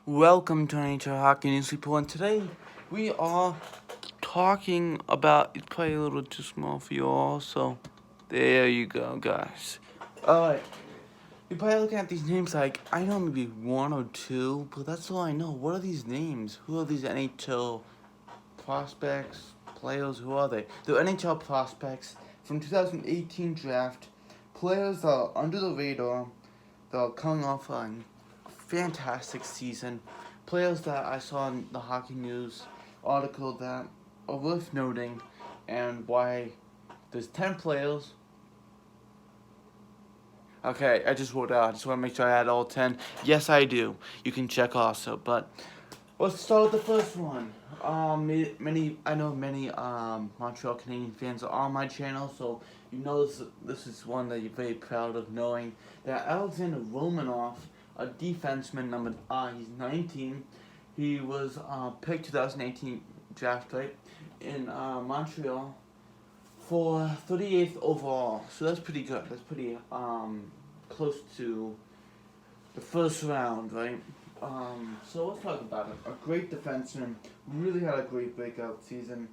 Welcome to NHL Hockey News Report, and today we are talking about, it's probably a little too small for you all, so there you go, guys. Alright, you're probably looking at these names like, I know maybe one or two, but that's all I know. What are these names? Who are these NHL prospects, players? Who are they? They're NHL prospects from 2018 draft, players that are under the radar, that are coming off a fantastic season. Players that I saw in the Hockey News article that are worth noting, and why there's 10 players. Okay, I just wrote out. I just want to make sure I had all 10. Yes, I do. You can check also, but let's start with the first one. I know many Montreal Canadian fans are on my channel, so you know this is one that you're very proud of knowing that Alexander Romanov, a defenseman, he's 19. He was picked 2018 draft, right, in Montreal for 38th overall. So that's pretty good. That's pretty close to the first round, right? So let's talk about it. A great defenseman, really had a great breakout season,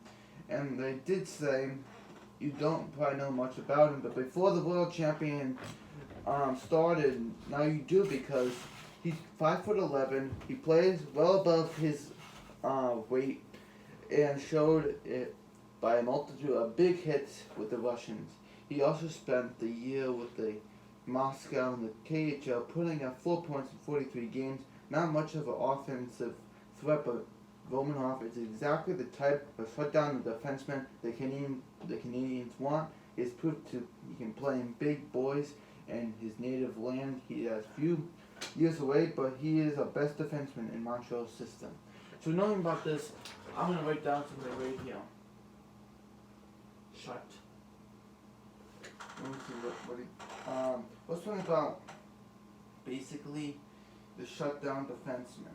and they did say you don't probably know much about him, but before the world champion started, now you do, because he's 5'11". He plays well above his weight, and showed it by a multitude of big hits with the Russians. He also spent the year with the Moscow and the KHL, putting up 4 points in 43 games. Not much of an offensive threat, but Romanov is exactly the type of shutdown defenseman the Canadians want. He has proved he can play in big boys in his native land. He has few years away, but he is the best defenseman in Montreal's system. So knowing about this, I'm going to write down something right here. Shut. Let me see let's talk about basically the shutdown defenseman.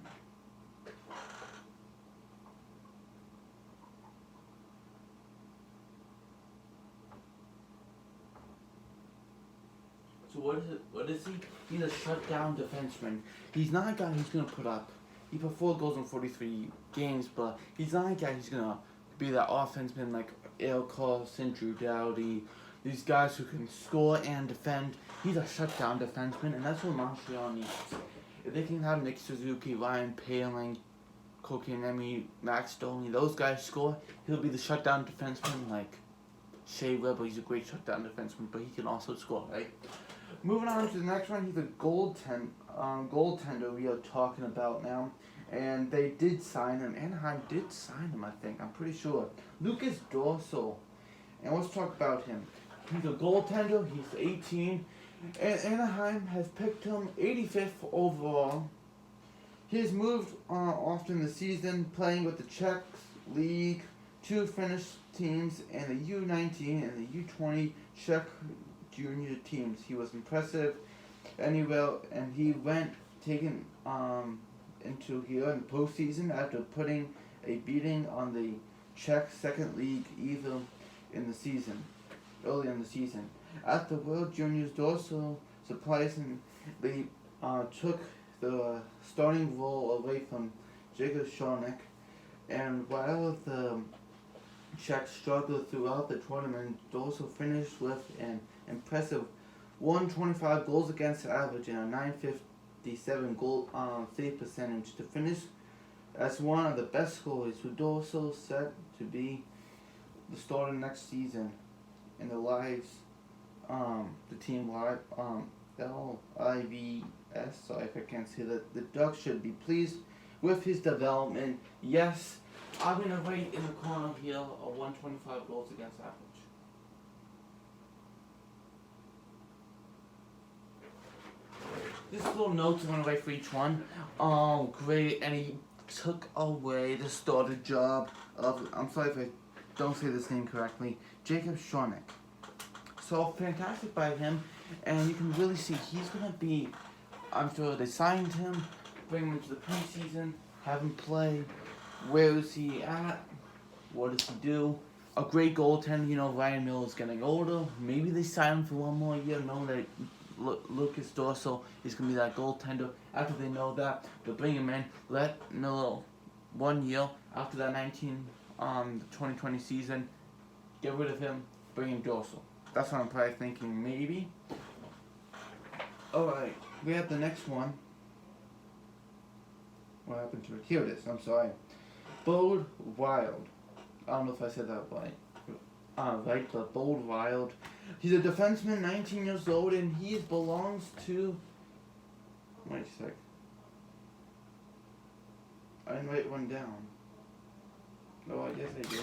So what is he? He's a shutdown defenseman. He's not a guy who's gonna put up. He put 4 goals in 43 games, but he's not a guy who's gonna be that offenseman like Ale Carlson, Drew Doughty, these guys who can score and defend. He's a shutdown defenseman, and that's what Montreal needs. If they can have Nick Suzuki, Ryan Poehling, Kotkaniemi, Max Domi, those guys score, he'll be the shutdown defenseman like Shea Weber. He's a great shutdown defenseman, but he can also score, right? Moving on to the next one, he's a goaltender we are talking about now. And they did sign him. Anaheim did sign him, I think. I'm pretty sure. Lucas Dorsal. And let's talk about him. He's a goaltender. He's 18. And Anaheim has picked him 85th overall. He has moved often this season, playing with the Czech League, 2 Finnish teams, and the U19 and the U20 Czech junior teams. He was impressive, and he went taken into here in the postseason after putting a beating on the Czech second league either in the season, early in the season. At the World Juniors, Dorsal surprisingly took the starting role away from Jacob Schonek, and while the Czechs struggled throughout the tournament, Dorsal finished with an impressive 125 goals against average and a 957 goal save percentage to finish as one of the best scorers. Who Dorsal set to be the starter next season in the team live LIVS. Sorry if I can't say that. The Ducks should be pleased with his development. Yes, I'm gonna write in the corner here a 125 goals against average. This little notes I'm gonna write for each one. Oh, great! And he took away the starter job of, I'm sorry if I don't say this name correctly, Jacob Schonek. So fantastic by him, and you can really see he's gonna be. I'm sure they signed him, bring him into the preseason, have him play. Where is he at? What does he do? A great goaltender. Ryan Miller's getting older. Maybe they sign him for one more year, knowing that Lucas Dorsal is going to be that goaltender. After they know that, they'll bring him in, let Miller 1 year after that 2020 season, get rid of him, bring in Dorsal. That's what I'm probably thinking, maybe. Alright, we have the next one. What happened to it? Here it is, I'm sorry. Bold Wild. I don't know if I said that right. Right, but Bold Wild. He's a defenseman, 19 years old, and he belongs to... Wait a sec. I didn't write one down. Oh, I guess I did.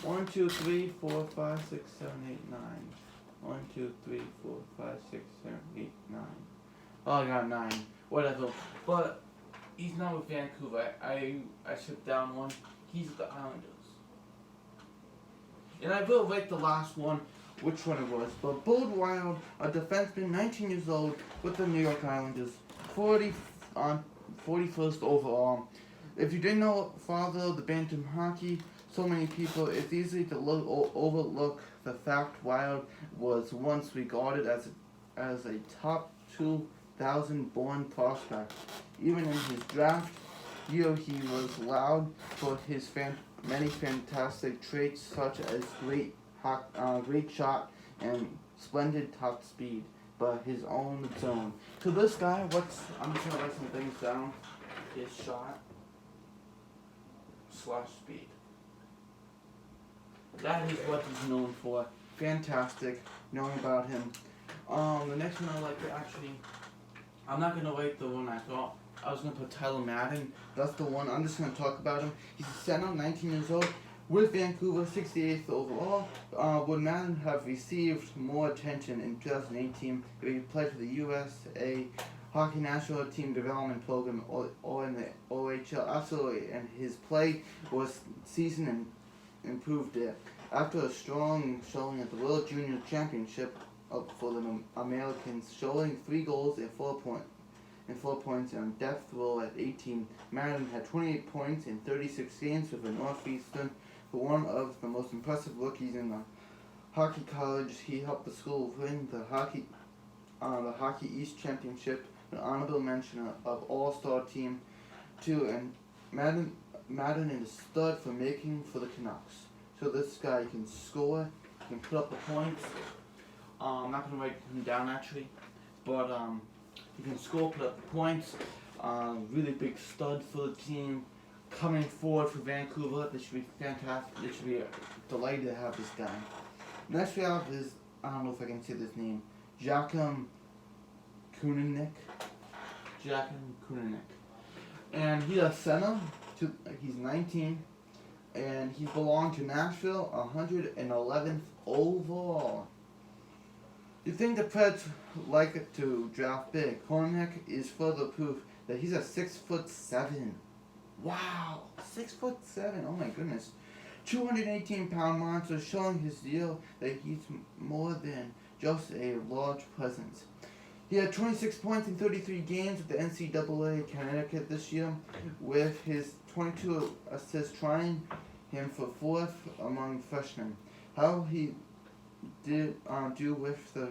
1, 2, 3, 4, 5, 6, 7, 8, 9. 1, 2, 3, 4, 5, 6, 7, 8, 9. Oh, I got 9. Whatever. But he's not with Vancouver. I shipped down one. He's with the Islanders. And I will rate the last one, which one it was. But Bold Wild, a defenseman, 19 years old, with the New York Islanders, 41st overall. If you didn't know, father of the Bantam hockey, so many people, it's easy to overlook the fact Wild was once regarded as a top 2,000 born prospect. Even in his draft year, he was lauded for his many fantastic traits, such as great shot and splendid top speed, but his own zone. To this guy, I'm just gonna write some things down. His shot / speed. That is what he's known for. Fantastic knowing about him. The next one I like to actually, I'm not gonna write the one I thought. I was gonna put Tyler Madden. That's the one. I'm just gonna talk about him. He's a center, 19 years old, with Vancouver, 68th overall. Would Madden have received more attention in 2018 if he played for the USA Hockey National Team Development Program or in the OHL? Absolutely, and his play was seasoned and improved it. After a strong showing at the World Junior Championship for the Americans, showing 3 goals and 4 points on death row at 18, Madden had 28 points in 36 games with the Northeastern. For one of the most impressive rookies in the hockey college, he helped the school win the Hockey East Championship, an honorable mention of All-Star Team 2, and Madden is a stud for making for the Canucks. So this guy can score, can put up the points. I'm not going to write him down actually, but he can score, put up the points. Really big stud for the team. Coming forward for Vancouver, they should be fantastic. They should be delighted to have this guy. Next we have is, I don't know if I can say this name, Jakob Kunenik. And he's a center. He's 19. And he belonged to Nashville, 111th overall. You think the Preds like to draft big? Kornick is further proof that he's a 6'7". Wow, 6'7". Oh my goodness, 218-pound monster, showing his deal that he's more than just a large presence. He had 26 points in 33 games with the NCAA Connecticut this year, with his 22 assists trying him for 4th among freshmen. How he did do with the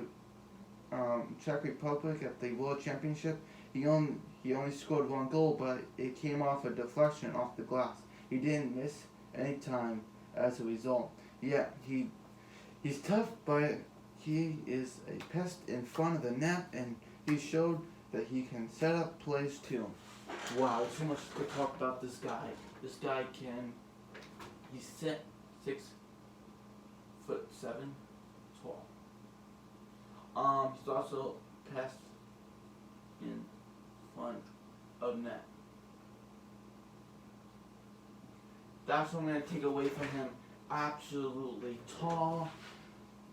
Czech Republic at the World Championship, he only scored 1 goal, but it came off a deflection off the glass. He didn't miss any time as a result. Yeah, he's tough, but he is a pest in front of the net, and he showed that he can set up plays too. Wow, so much to talk about this guy. This guy he's 6'7" tall. He's also pest in front of net. That's what I'm going to take away from him. Absolutely tall,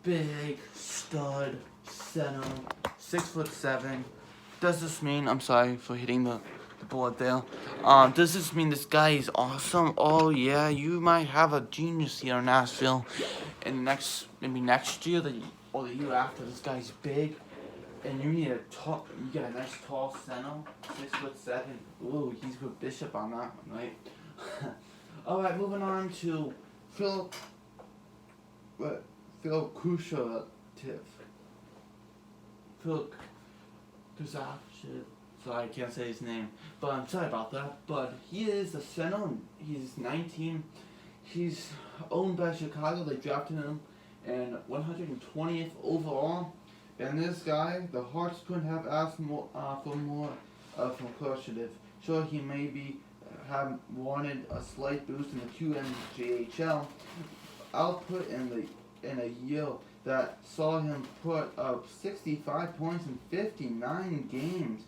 big, stud, center, 6'7". Does this mean, I'm sorry for hitting the board there. Does this mean this guy is awesome? Oh yeah, you might have a genius here in Nashville. And maybe next year or the year after, this guy's big. And you got a nice tall center, 6'7". Ooh, he's with Bishop on that one, right? Alright, moving on to Phil Kushativ. Kazakh. So I can't say his name, but I'm sorry about that. But he is a center. He's 19. He's owned by Chicago. They drafted him and 120th overall. And this guy, the Hawks couldn't have asked more for more from Khrushchev. Sure, he maybe have wanted a slight boost in the QMJHL output in a year that saw him put up 65 points in 59 games,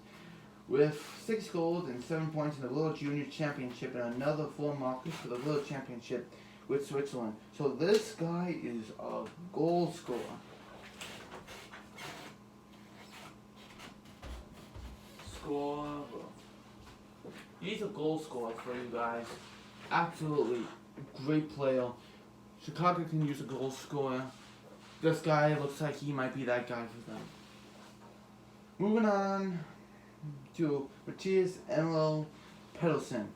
with 6 goals and 7 points in the World Junior Championship and another 4 markers for the World Championship with Switzerland. So this guy is a goal scorer. He's a goal scorer for you guys. Absolutely great player. Chicago can use a goal scorer. This guy looks like he might be that guy for them. Moving on to Matthias Enlo Pedersen.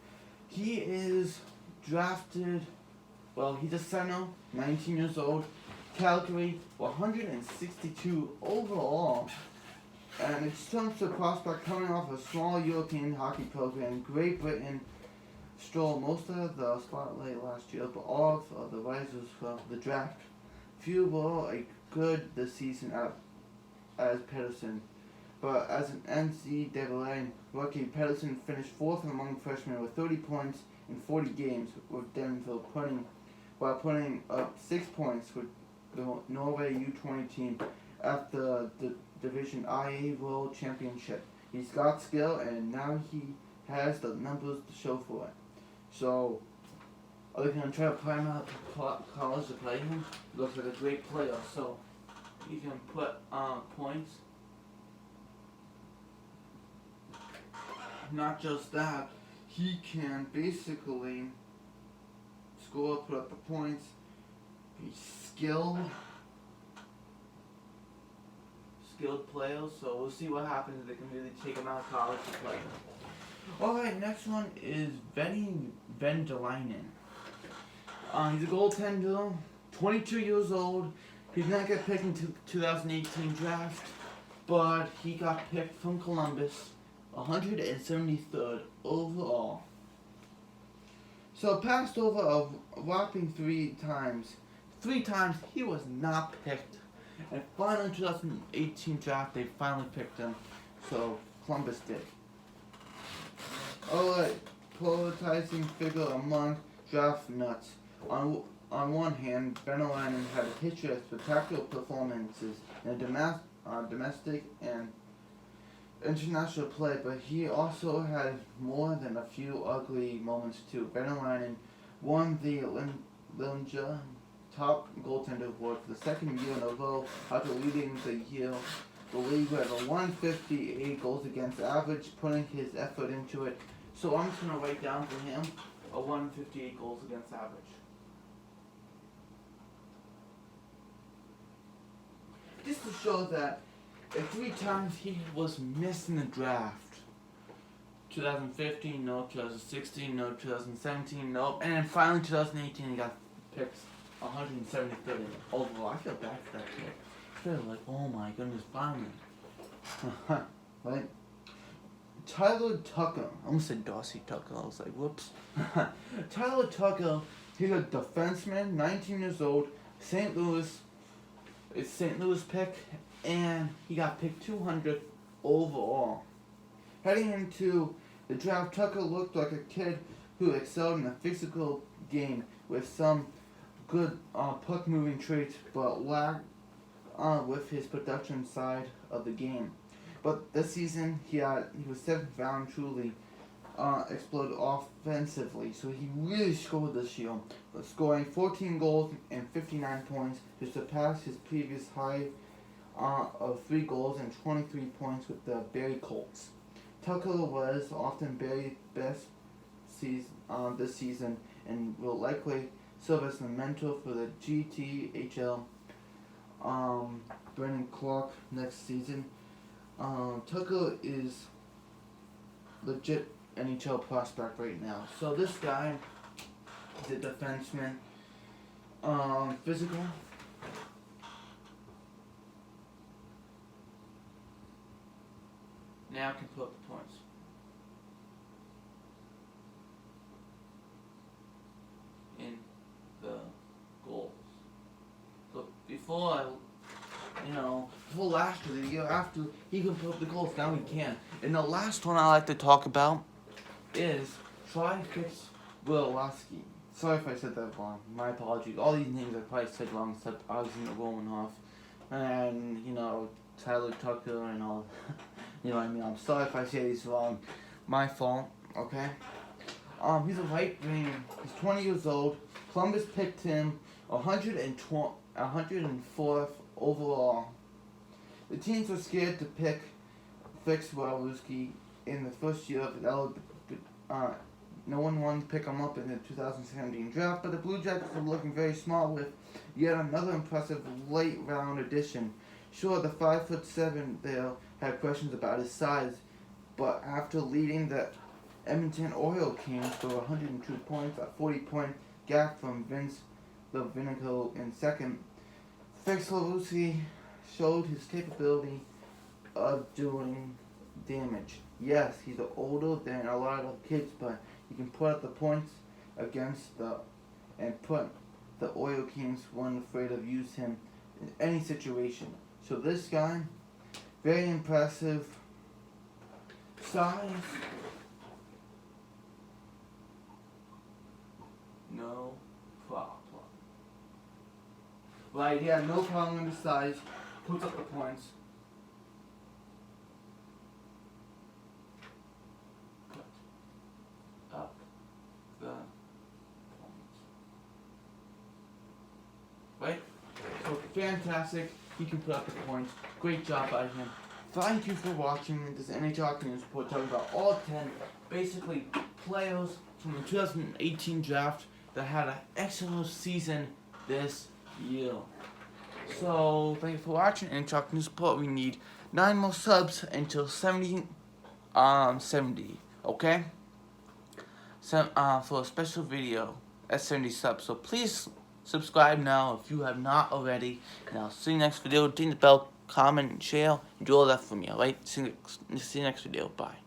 He is drafted, he's a center, 19 years old, Calgary, 162 overall. And it's terms to prospect coming off a small European hockey program. Great Britain stole most of the spotlight last year, but all of the risers from the draft. Few were good this season as Pedersen. But as an NCAA rookie, Pedersen finished 4th among freshmen with 30 points in 40 games, with Denver putting up 6 points with the Norway U20 team at the Division IA World Championship. He's got skill, and now he has the numbers to show for it. So, are they going to try to prime out college to play him? Looks like a great player, so he can put points. Not just that, he can basically score, put up the points, be skilled players, so we'll see what happens if they can really take him out of college to play. Alright, next one is Venny Vendelainen. He's a goaltender, 22 years old. He did not get picked in 2018 draft, but he got picked from Columbus, 173rd overall. So passed over a whopping 3 times. 3 times he was not picked. And finally in 2018 draft, they finally picked him. So Columbus did. Alright, polarizing figure among draft nuts. On one hand, Vendelainen had a history of spectacular performances in domestic and international play, but he also had more than a few ugly moments too. Vendelainen won the Linja Top Goaltender Award for the 2nd year in a row after leading the league with a 158 goals against average, putting his effort into it. So I'm just going to write down for him a 158 goals against average. Just to show that 3 times he was missed in the draft. 2015, no. 2016, no. 2017, no. And then finally 2018 he got picked 173rd overall. I feel bad for that kid. I feel like, oh my goodness, finally. Right? Tyler Tucker. I almost said Darcy Tucker. I was like, whoops. Tyler Tucker, he's a defenseman, 19 years old, St. Louis. It's St. Louis pick, and he got picked 200th overall. Heading into the draft, Tucker looked like a kid who excelled in a physical game with some good puck-moving traits, but lacked with his production side of the game. But this season, he was 7th round, truly exploded offensively. So he really scored this year, scoring 14 goals and 59 points to surpass his previous high of 3 goals and 23 points with the Barrie Colts. Tucker was often Barrie's best this season and will likely serve as a mentor for the GTHL Brendan Clark next season. Tucker is legit NHL prospect right now. So this guy is a defenseman. Physical. now I can put up the points. In the goals. So before before last year, the year after, he could put up the goals. Now he can. And the last one I like to talk about is try to fix Wilowski. Sorry if I said that wrong. My apologies. All these names I probably said wrong, except Alexander Romanoff and Tyler Tucker and all. You know what I mean? I'm sorry if I say these wrong. My fault. Okay. He's a right winger. He's 20 years old. Columbus picked him 104th overall. The teams were scared to fix Waluski in the first year of no one wanted to pick him up in the 2017 draft, but the Blue Jackets are looking very small with yet another impressive late round addition. Sure, the 5'7" there had questions about his size, but after leading the Edmonton Oil Kings for 102 points, a 40-point gap from Vince Levinico in second, Waluski showed his capability of doing damage. Yes, he's older than a lot of kids, but he can put up the points against the Oil Kings weren't afraid of use him in any situation. So this guy, very impressive size. No problem. Right, yeah, no problem with the size. Puts up the points. Put up the points. Right? So fantastic. He can put up the points. Great job by him. Thank you for watching this NHL News Report talking about all 10 basically players from the 2018 draft that had an excellent season this year. So thank you for watching NHL News Report. We need 9 more subs until 70. Okay? So for a special video at 70 subs. So please subscribe now if you have not already. And I'll see you next video. Ding the bell, comment, and share, and do all that for me. Alright? See you next video. Bye.